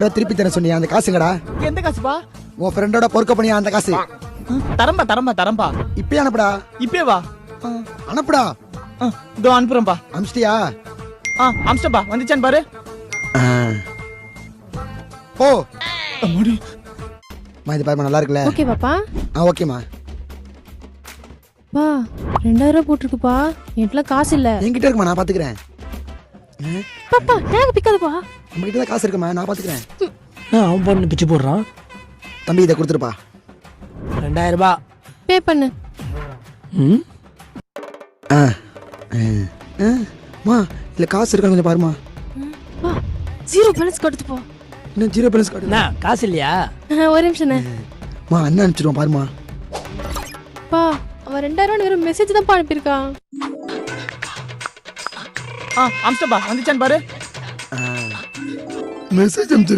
திருப்பி தர சொன்னியா அந்த காசுங்கடா? எந்த காசுப்பா? உன் ஃப்ரெண்டோட பொறுக்க பண்ணியா அந்த காசு? தரம்பா. இப்பயே அனுப்புடா. இப்பே வா. அனுப்புடா. இதோ அனுப்புறேன்பா. அனுப்பிச்சிட்டியா? அம்ஸ்டப்பா வந்துச்சான்னு பாரு. ஓ அம்மாடி. இது பாருமா நல்லா இருக்குல்ல? ஓகே பாப்பா. ஓகேமா. பா 2000 போட்டுருக்குப்பா. என்கிட்ட காசு இல்ல. என்கிட்ட இருக்குமா, நான் பாத்துக்கிறேன். பாப்பா டேக் பிக்காதப்பா. நம்ம கிட்ட தான் காசு இருக்குமா, நான் பாத்துக்கிறேன். அவன் பொண்ணு பிச்சு போடுறான். தம்பி இதை கொடுத்துருப்பா. 2000 ரூபாய் பே பண்ணு. மா இல்ல காசு இருக்கான்னு கொஞ்சம் பாருமா. பா 0 பேலன்ஸ் கொடுத்து போ. இன்னும் 0 பேலன்ஸ் காட்டு. என்ன காசு இல்லையா? ஒரு நிமிஷம். மா அண்ணன் அனுப்பிச்சிடுவான் பாருமா. பா அவன் 2000 வெறும் மெசேஜ் தான் அனுப்பியிருக்கான். அம்ஸ்டப்பா வந்துச்சான்னு பாரு. மெசேஜ் அனுப்பிச்சு